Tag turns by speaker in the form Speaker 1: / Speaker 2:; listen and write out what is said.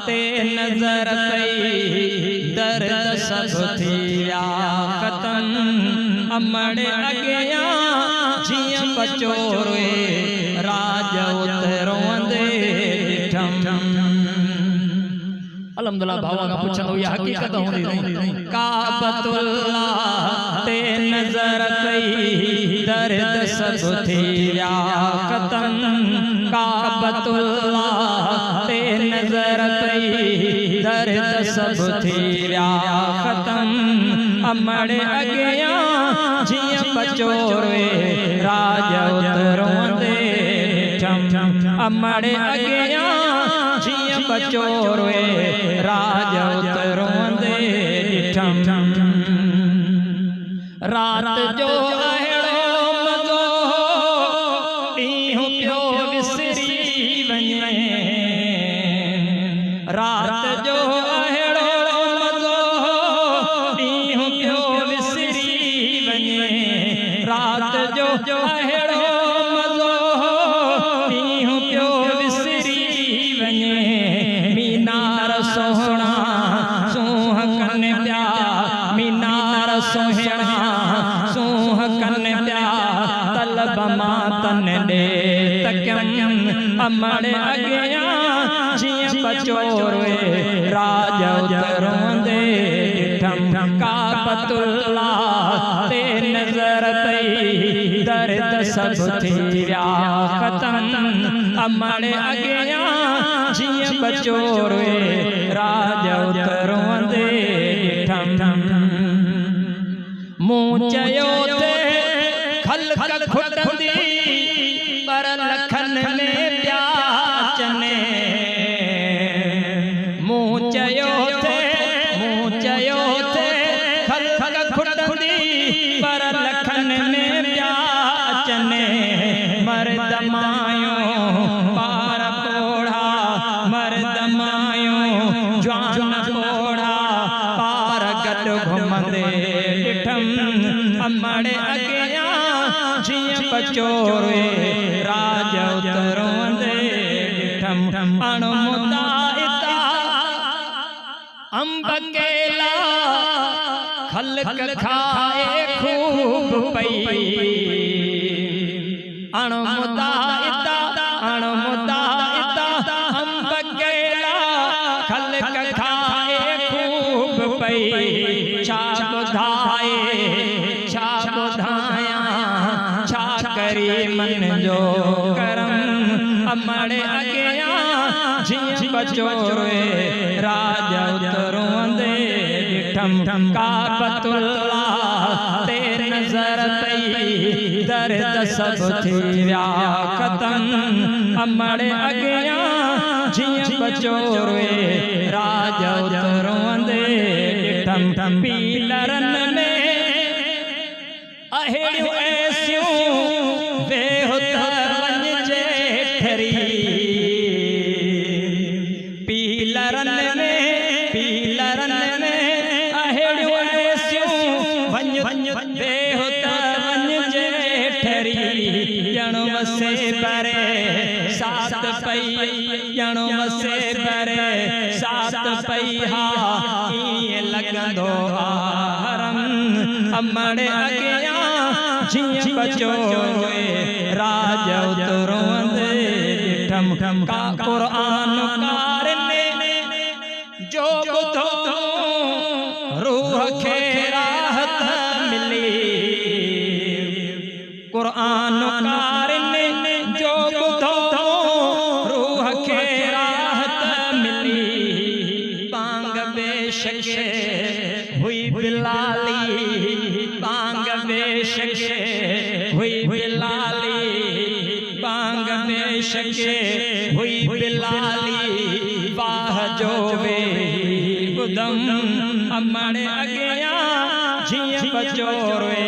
Speaker 1: ते नजर पई दर्द सब थी विया ख़त्म अमड़ अॻियां जीअं बचो रोए राज उते रोंदे ॾिठम। अल्हम्दुलिल्लाह भावा का पुछंदो या हकीकत हूंदी काबतुल्लाह ते नजर पई दर्द सब थी विया ख़त्म काबतुल्लाह ते नजर पई दर्द सब थी विया ख़त्म अमड़ अॻियां जीअं बचो रोए राज उते रोंदे ॾिठम। अमड़ अॻियां जीअं बचो रोए राज उते रोंदे ॾिठम। रात जो अहिड़ो मज़ो ॾींहुं पियो विसरी वञे रात जो अहिड़ो मज़ो ॾींहुं पियो विसरी वञे रात जो अहिड़ो मज़ो ॾींहुं पियो विसरी वञे मीनार सोहणा सूंह कन पिया मीनार सोहणा सूंह कन पिया तलब मातन ॾे तकियम अमड़ अॻियां जीअं बचो रोए राज उते रोंदे ॾिठम। काबतुल्लाह ते नजर पई दर्द सब थी विया ख़त्म अमड़ अॻियां जीअं बचो रोए राज उते रोंदे ॾिठम। मूं चयो ते ख़ल्क़ खुटंदी पर लखन में प्या अचने मूं चयो ते ख़ल्क़ खुटंदी पर लखन में प्या अचने मर्द मायूं पार पोड़ा मर्द मायूं जवान पोड़ा पार गॾु घुमंदे ॾिठम। अमड़ अॻियां जीअं बचो रोए राज उते रोंदे ॾिठम। अणमुदाइता अंब केला ख़ल्क़ खाए खूब पई अणमुदाइता अंब केला ख़ल्क़ खाए खूब पई छा ॿुधायां छा करी मन जो करम अमड़ अॻियां जीअं बचो रोए राज उते रोंदे ॾिठम। काबतुल्लाह ते नजर पई दर्द सब थी विया ख़त्म अमड़ अॻियां जीअं बचो रोए राज उते रोंदे ॾिठम। पीलरन में अहिड़ियूं ऐसियूं बेहुत वञ जेठरी पीलरन में अहिड़ियूं ऐसियूं वञ बेहुत वञ जेठरी ॼणु वसे परे सात पई ॼणु वसे परे सात पई हा ईअं लॻंदो हरम अमड़ अॻियां जीअं बचो रोए राज उते रोंदे ॾिठम। का क़ुरान कारने जो ॿुधो रूह खे राहत मिली क़ुरान कारने जो ॿुधो रूह खे राहत मिली बांग बेशक हुई बिलाली बांग बेशक हुई बिलाली बांग बेशक हुई बिलाली वाह जो वे ॿुधम अमड़ अॻियां जीअं बचो रोए